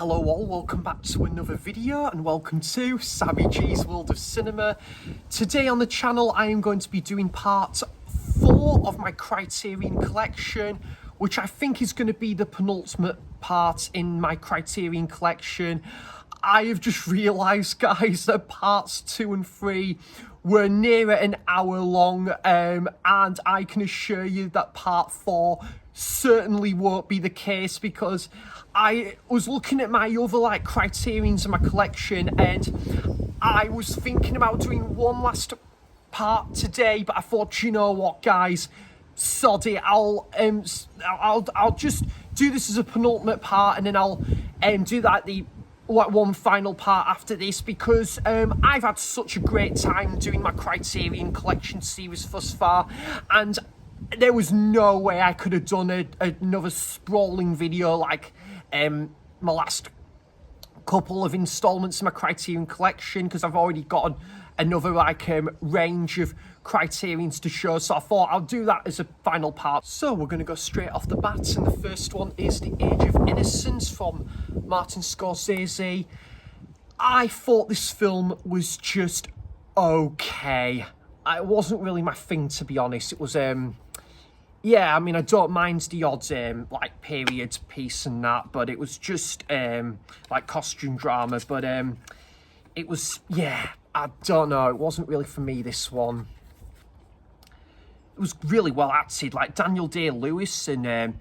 Hello all, welcome back to another video and welcome to Sammy G's World of Cinema. Today on the channel I am going to be doing part 4 of my Criterion collection, which I think is going to be the penultimate part in my Criterion collection. I have just realised, guys, that parts 2 and 3 were nearer an hour long, and I can assure you that part 4 certainly won't be the case, because I was looking at my other Criterions in my collection and I was thinking about doing one last part today, but I thought, you know what, guys, sod it, I'll just do this as a penultimate part, and then I'll do the one final part after this, because I've had such a great time doing my Criterion collection series thus far, and there was no way I could have done another sprawling video like my last couple of installments in my Criterion collection, because I've already got another range of Criterions to show, so I thought I'll do that as a final part. So we're going to go straight off the bat, and the first one is the Age of Innocence from Martin Scorsese. I thought this film was just okay. It wasn't really my thing, to be honest. It was yeah, I mean, I don't mind the odd period piece and that, but it was just costume drama. But it was, yeah, I don't know, it wasn't really for me, this one. It was really well acted, like Daniel Day-Lewis and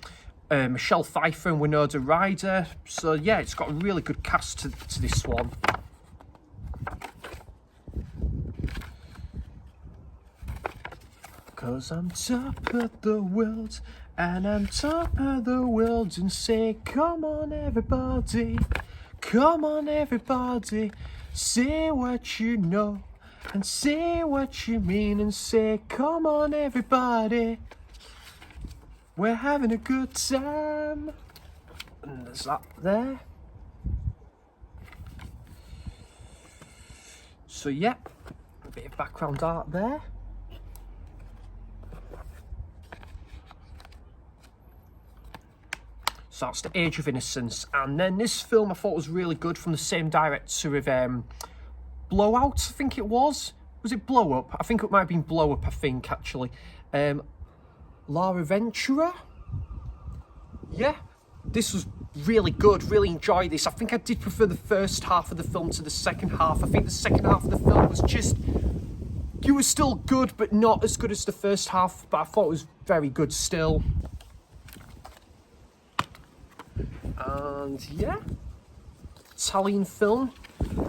Michelle Pfeiffer and Winona Ryder. So yeah, it's got a really good cast to this one. Cause I'm top of the world, and I'm top of the world, and say, come on everybody, say what you know, and say what you mean, and say, come on everybody, we're having a good time. And there's that there. So yeah, a bit of background art there. So that's the Age of Innocence. And then this film I thought was really good, from the same director of Blowout, I think it was. Was it Blow Up? I think it might have been Blow Up, I think, actually. Lara Ventura? Yeah, this was really good, really enjoyed this. I think I did prefer the first half of the film to the second half. I think the second half of the film was just, it was still good, but not as good as the first half, but I thought it was very good still. And yeah, Italian film.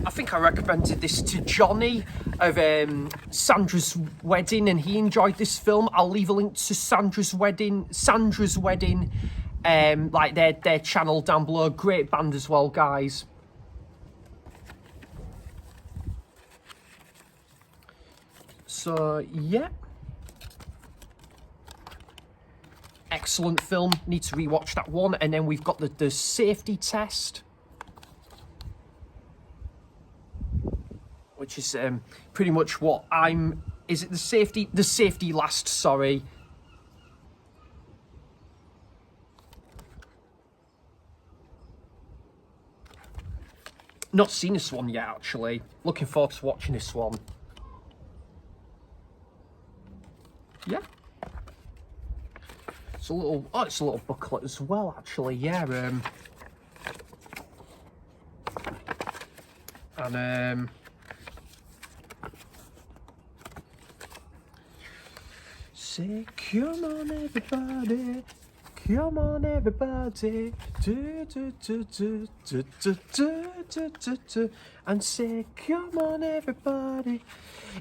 I think I recommended this to Johnny of Sandra's Wedding, and he enjoyed this film. I'll leave a link to Sandra's Wedding, like their channel down below. Great band as well, guys. So yeah, excellent film. Need to rewatch that one. And then we've got the Safety Test, which is pretty much what I'm. Is it the Safety Last? Sorry. Not seen this one yet, actually. Looking forward to watching this one. Yeah. It's a little booklet as well, actually. Yeah. And say, come on everybody, come on everybody, do do do do do do do do do, and say, come on everybody.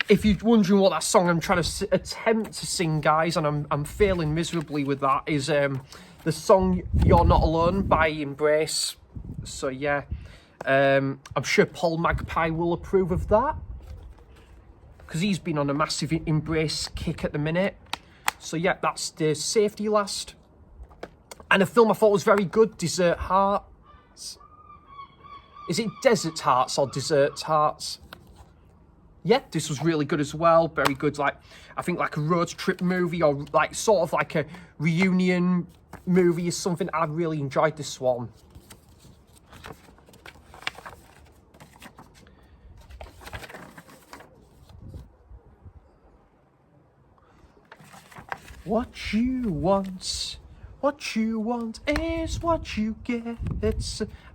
If you're wondering what that song I'm trying to attempt to sing, guys, and I'm failing miserably with that, is the song "You're Not Alone" by Embrace. So yeah, I'm sure Paul Magpie will approve of that, because he's been on a massive Embrace kick at the minute. So yeah, that's the Safety Last. And a film I thought was very good, Desert Hearts. Is it Desert Hearts or Desert Hearts? Yeah, this was really good as well. Very good, I think a road trip movie, or sort of like a reunion movie or something. I really enjoyed this one. What you want is what you get,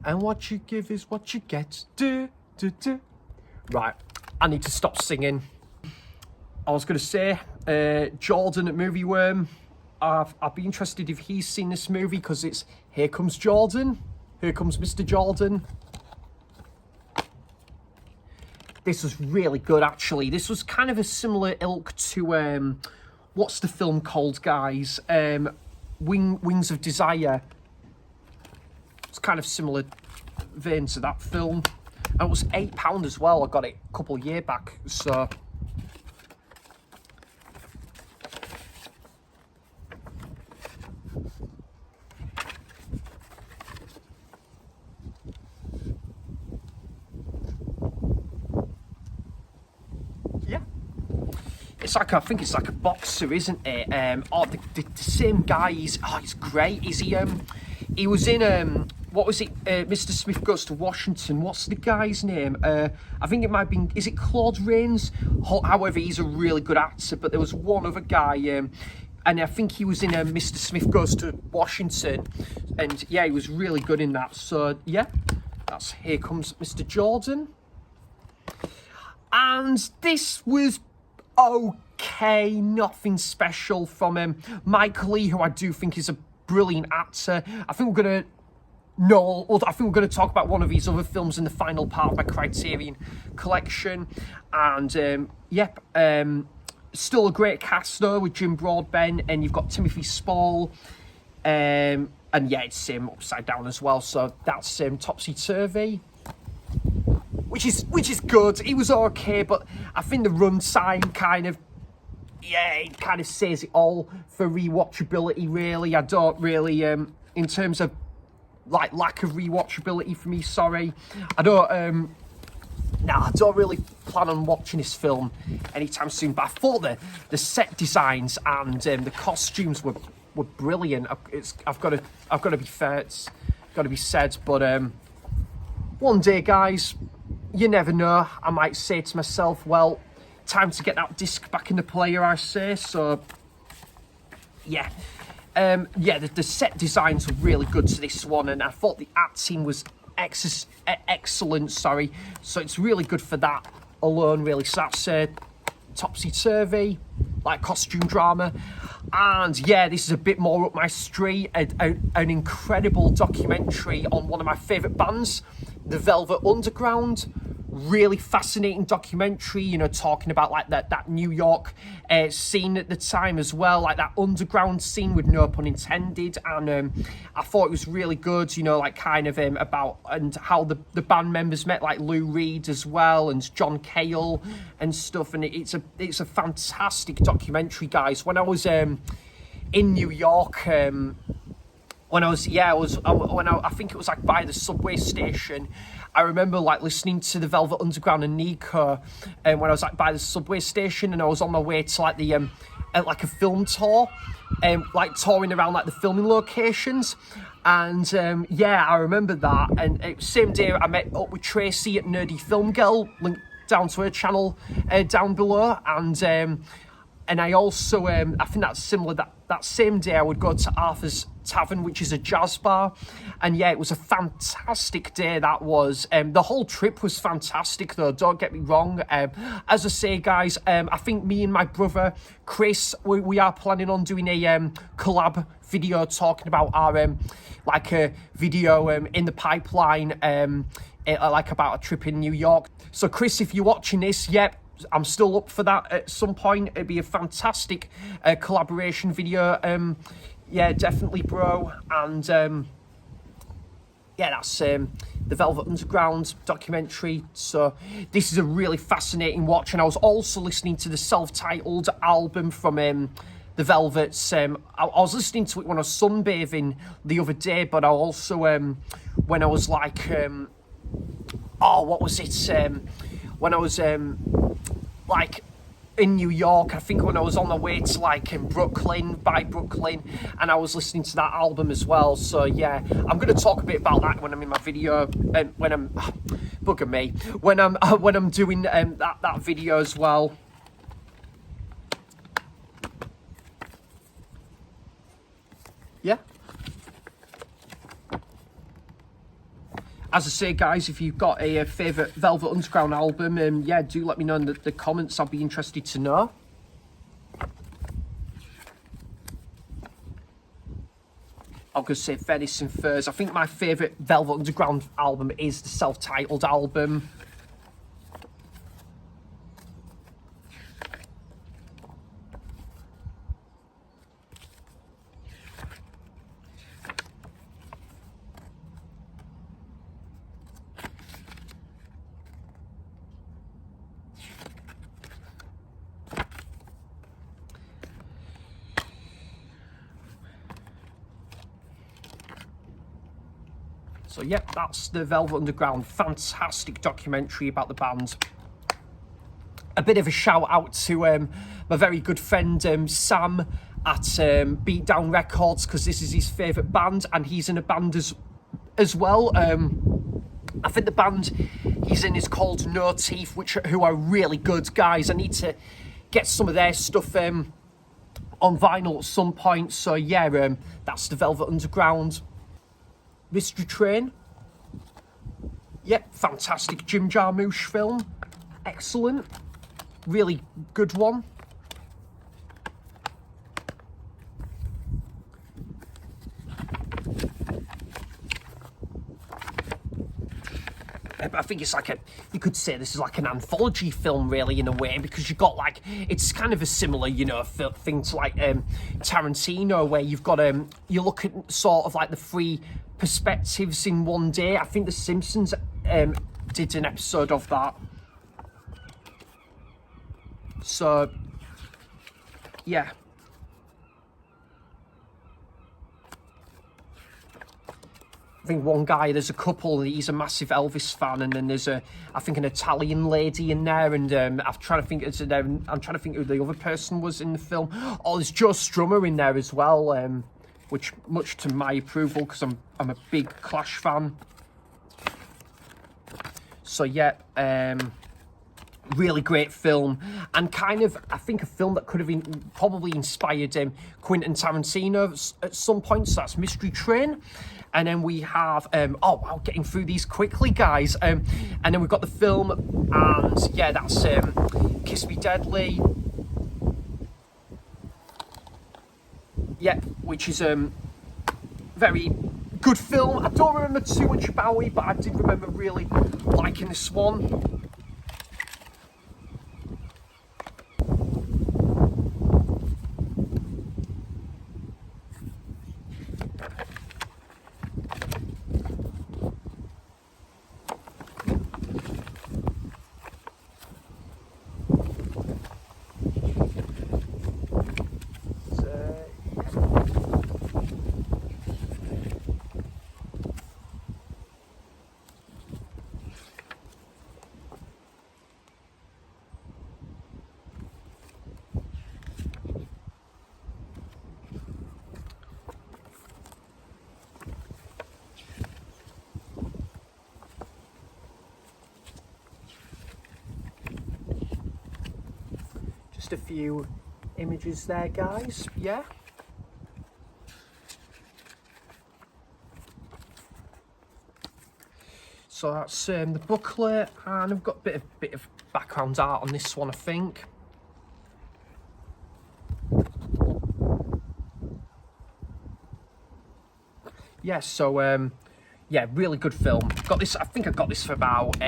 and what you give is what you get. Do, do, do. Right, I need to stop singing. I was going to say, Jordan at Movie Worm, I'd be interested if he's seen this movie, because it's Here Comes Jordan, Here Comes Mr. Jordan. This was really good, actually. This was kind of a similar ilk to, what's the film called, guys? Wings of Desire. It's kind of similar vein to that film. And it was £8 as well. I got it a couple of years back, so... yeah. It's like, I think it's like a boxer, isn't it? The same guy, he's great. Is he was in, what was it, Mr. Smith Goes to Washington. What's the guy's name? I think it might be, is it Claude Rains? However, he's a really good actor, but there was one other guy, and I think he was in Mr. Smith Goes to Washington, and yeah, he was really good in that. So yeah, that's Here Comes Mr. Jordan. And this was okay, nothing special from Mike Lee, who I do think is a brilliant actor. I think we're going to talk about one of his other films in the final part of my Criterion collection. And yep, still a great cast though, with Jim Broadbent, and you've got Timothy Spall, and yeah, it's Upside Down as well. So that's Topsy Turvy, which is good. It was okay, but I think the runtime kind of, yeah, it kind of says it all for rewatchability, really. I don't really, in terms of like lack of rewatchability for me, sorry, I don't really plan on watching this film anytime soon. But I thought the set designs and the costumes were brilliant. I've got to be fair, it's got to be said. But one day, guys, you never know, I might say to myself, well, time to get that disc back in the player, I say. So yeah, the set designs were really good to this one, and I thought the acting was excellent, sorry. So it's really good for that alone, really. So that's Topsy Turvy, like costume drama. And yeah, this is a bit more up my street, an incredible documentary on one of my favourite bands, the Velvet Underground. Really fascinating documentary, you know, talking about like that New York scene at the time as well, like that underground scene, with no pun intended. And I thought it was really good, you know, like kind of about and how the band members met, like Lou Reed as well, and John Cale and stuff. And it's a fantastic documentary, guys. When I was in New York, I think it was like by the subway station, I remember like listening to the Velvet Underground and Nico, when I was like by the subway station, and I was on my way to like the like a film tour, like touring around like the filming locations. And yeah, I remember that. And same day I met up with Tracy at Nerdy Film Girl, link down to her channel down below. And I also, I think that's similar, that same day I would go to Arthur's Tavern, which is a jazz bar. And yeah, it was a fantastic day, that was. The whole trip was fantastic though, don't get me wrong. As I say, guys, I think me and my brother Chris, we are planning on doing a collab video talking about our like a video in the pipeline, like about a trip in New York. So Chris, if you're watching this, yep, I'm still up for that at some point. It'd be a fantastic collaboration video. Yeah, definitely, bro. And yeah, that's the Velvet Underground documentary. So this is a really fascinating watch. And I was also listening to the self-titled album from the Velvets. I was listening to it when I was sunbathing the other day, but I also when I was like what was it, when I was like in New York, I think when I was on the way to like in Brooklyn, and I was listening to that album as well. So yeah, I'm going to talk a bit about that when I'm in my video, when I'm bugger me, when I'm doing that video as well. as I say, guys, if you've got a favourite Velvet Underground album, yeah, do let me know in the comments. I'll be interested to know. I'll just say Venice and Furs. I think my favourite Velvet Underground album is the self-titled album. So, yep, that's the Velvet Underground. Fantastic documentary about the band. A bit of a shout out to my very good friend Sam at Beatdown Records, because this is his favourite band, and he's in a band as well. I think the band he's in is called No Teeth, who are really good guys. I need to get some of their stuff on vinyl at some point. So yeah, that's the Velvet Underground. Mystery Train. Yep, fantastic Jim Jarmusch film. Excellent. Really good one. I think it's like you could say this is like an anthology film, really, in a way, because you've got like, it's kind of a similar, you know, thing to like Tarantino, where you've got you look at sort of like the three perspectives in one day. I think The Simpsons did an episode of that. So yeah. I think one guy, there's a couple, he's a massive Elvis fan, and then there's I think an Italian lady in there, and I'm trying to think who the other person was in the film. Oh, there's Joe Strummer in there as well, which much to my approval, because I'm a big Clash fan. So yeah, really great film, and kind of, I think, a film that could have probably inspired Quentin Tarantino at some point. So that's Mystery Train. And then we have, oh wow, getting through these quickly, guys. And then we've got the film, and yeah, that's Kiss Me Deadly. Yeah, which is very good film. I don't remember too much about it, but I did remember really liking this one. Just a few images there, guys. Yeah. So that's the booklet, and I've got a bit of background art on this one, I think. Yeah. So yeah, really good film. Got this. I think I got this for about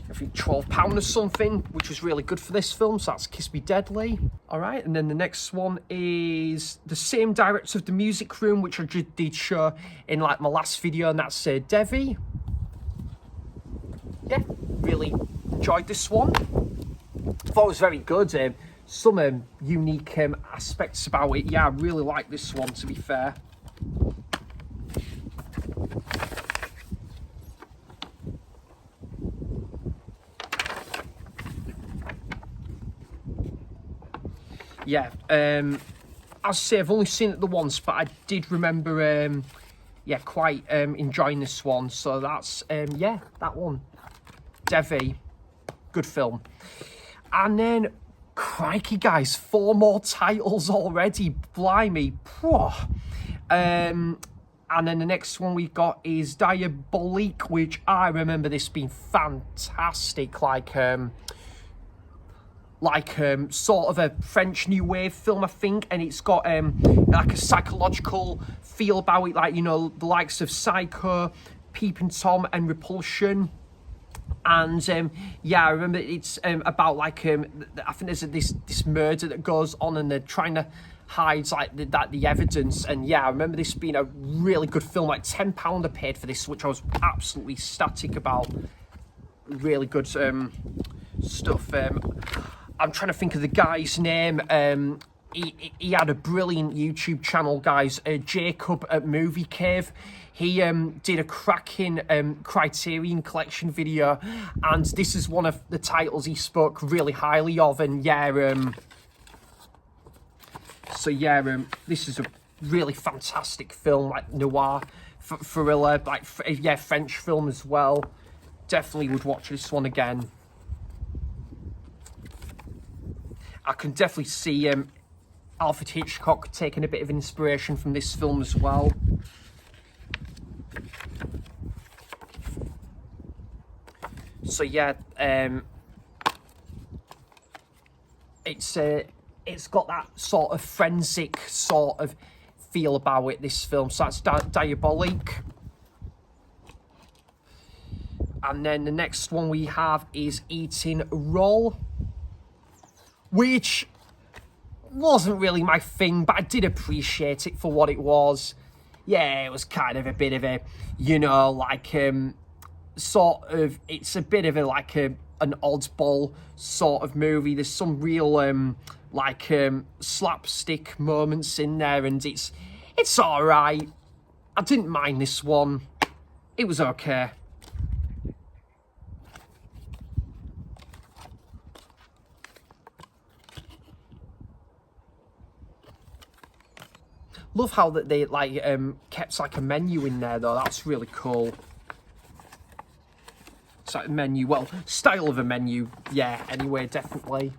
I think £12 or something, which was really good for this film. So that's Kiss Me Deadly. All right, and then the next one is the same director of The Music Room, which I just did show in like my last video, and that's Devi. Yeah, really enjoyed this one. Thought it was very good. Some unique aspects about it. Yeah, I really like this one, to be fair. Yeah, as I say, I've only seen it the once, but I did remember, yeah, quite enjoying this one. So that's, yeah, that one. Devi, good film. And then, crikey, guys, 4 more titles already. Blimey. And And then the next one we got is Diabolic, which I remember this being fantastic, like sort of a French New Wave film, I think, and it's got like a psychological feel about it, like, you know, the likes of Psycho, Peeping Tom, and Repulsion. And yeah, I remember it's about like I think there's this murder that goes on, and they're trying to hide like the evidence. And yeah, I remember this being a really good film. Like £10 I paid for this, which I was absolutely ecstatic about. Really good stuff. I'm trying to think of the guy's name. He had a brilliant YouTube channel, guys. Jacob at Movie Cave. He did a cracking Criterion collection video, and this is one of the titles he spoke really highly of. And yeah, so yeah, this is a really fantastic film, like noir, thriller, like yeah, French film as well. Definitely would watch this one again. I can definitely see Alfred Hitchcock taking a bit of inspiration from this film as well. So yeah, it's got that sort of forensic sort of feel about it, this film. So that's Diabolic. And then the next one we have is Eating Roll, which wasn't really my thing, but I did appreciate it for what it was. Yeah, it was kind of a bit of a, you know, like sort of, it's a bit of a like an oddball sort of movie. There's some real like slapstick moments in there, and it's all right. I didn't mind this one. It was okay. Love how that they like kept like a menu in there though. That's really cool. It's like a menu, well, style of a menu, yeah. Anyway, definitely.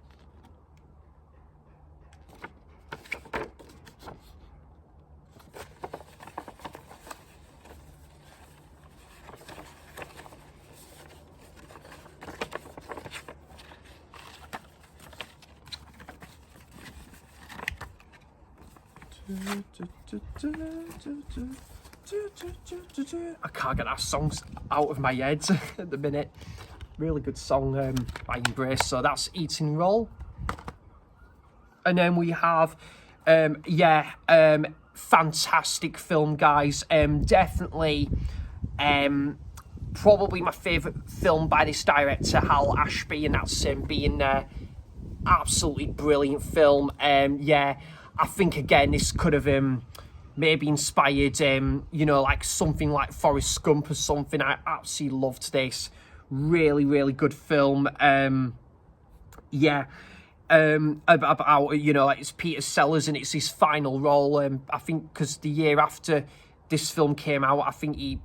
I can't get that song out of my head at the minute. Really good song by Embrace. So that's Eating Roll. And then we have fantastic film, guys. Definitely probably my favourite film by this director, Hal Ashby, and that's being absolutely brilliant film. Yeah, I think again this could have maybe inspired you know, like something like Forrest Gump or something. I absolutely loved this. Really, really good film. Yeah. About, you know, like it's Peter Sellers and it's his final role. I think because the year after this film came out, I think he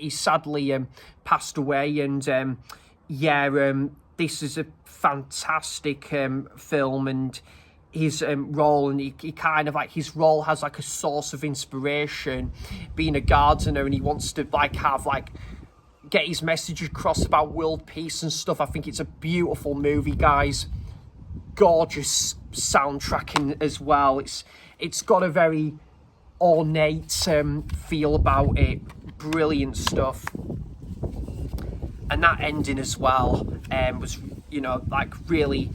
sadly passed away. And yeah, this is a fantastic film, and his role, and he kind of like, his role has like a source of inspiration being a gardener, and he wants to like have like get his message across about world peace and stuff. I think it's a beautiful movie, guys. Gorgeous soundtracking as well. It's got a very ornate feel about it. Brilliant stuff. And that ending as well was, you know, like really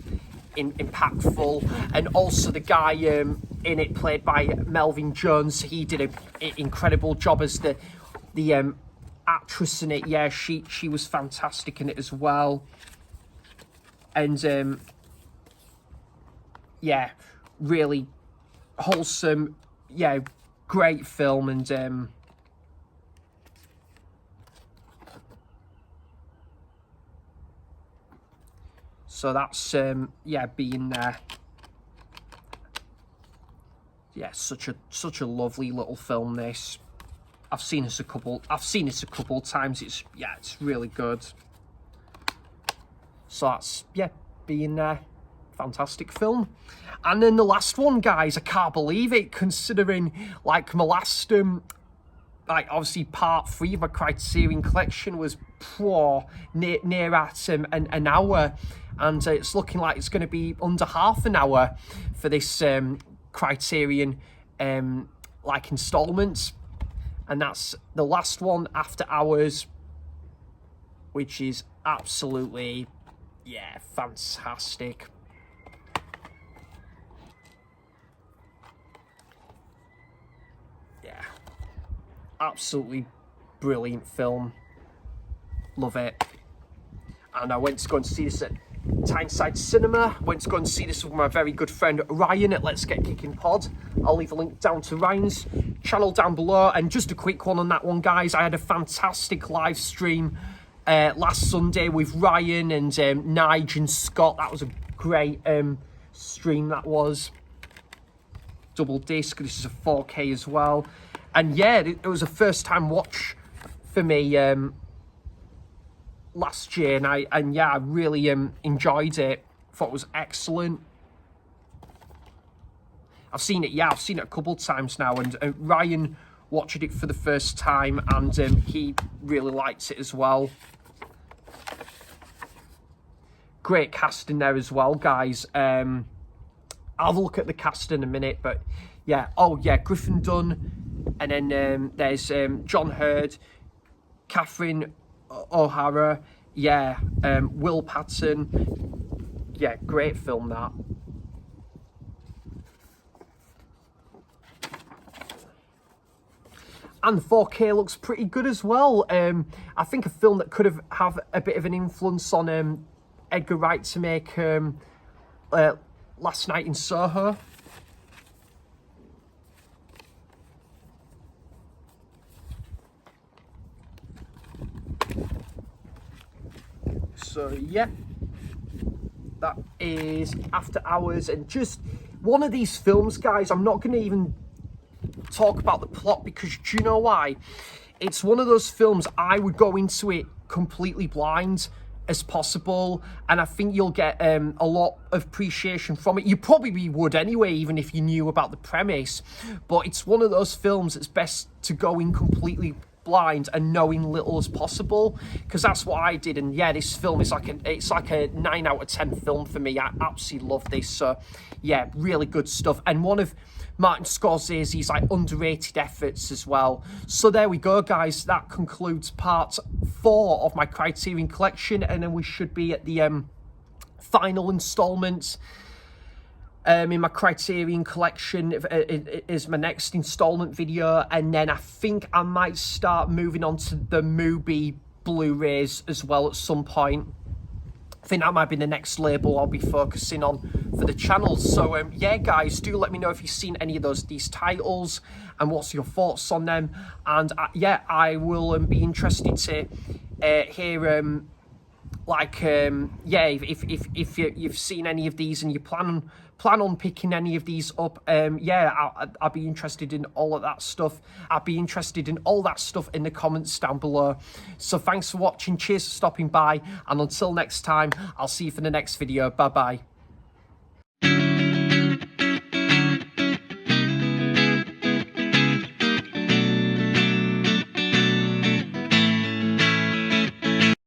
impactful. And also the guy in it, played by Melvin Jones, he did an incredible job as the actress in it. Yeah, she was fantastic in it as well. And yeah, really wholesome, yeah, great film. And so that's yeah, being there. Yeah, such a lovely little film, this. I've seen this a couple of times. It's really good. So that's, yeah, being there. Fantastic film. And then the last one, guys, I can't believe it, considering like my last like obviously part 3 of my Criterion collection was near at an hour, and it's looking like it's going to be under half an hour for this Criterion like installments, and that's the last one, After Hours, which is absolutely, yeah, fantastic. Yeah, absolutely brilliant film. Love it. And I went to go and see this at Tyneside Cinema. Went to go and see this with my very good friend Ryan at Let's Get Kicking Pod. I'll leave a link down to Ryan's channel down below. And just a quick one on that one, guys. I had a fantastic live stream last Sunday with Ryan and Nige and Scott. That was a great stream, that was. Double disc. This is a 4K as well. And yeah, it was a first time watch for me last year, and yeah, I really enjoyed it. Thought it was excellent. I've seen it a couple of times now, and Ryan watched it for the first time, and he really likes it as well. Great casting there as well, guys. I'll have a look at the cast in a minute, but yeah. Oh yeah, Griffin Dunn, and then there's John Hurd, Catherine O'Hara, yeah, Will Patton. Yeah, great film, that. And the 4K looks pretty good as well. I think a film that could have a bit of an influence on Edgar Wright to make Last Night in Soho. So yeah, that is After Hours, and just one of these films, guys, I'm not going to even talk about the plot, because do you know why? It's one of those films I would go into it completely blind as possible, and I think you'll get a lot of appreciation from it. You probably would anyway, even if you knew about the premise, but it's one of those films that's best to go in completely blind and knowing little as possible, because that's what I did. And yeah, this film is like a 9 out of 10 film for me. I absolutely love this. So yeah, really good stuff, and one of Martin Scorsese's like underrated efforts as well. So there we go, guys, that concludes part 4 of my Criterion collection, and then we should be at the final installment in my Criterion collection is my next installment video, and then I think I might start moving on to the Mubi Blu-rays as well at some point. I think that might be the next label I'll be focusing on for the channel. So yeah, guys, do let me know if you've seen any of these titles and what's your thoughts on them. And yeah, I will be interested to hear yeah, if you've seen any of these and you plan on picking any of these up, yeah, I'll be interested in all of that stuff. I'll be interested in all that stuff in the comments down below. So thanks for watching, cheers for stopping by, and until next time, I'll see you for the next video. Bye bye.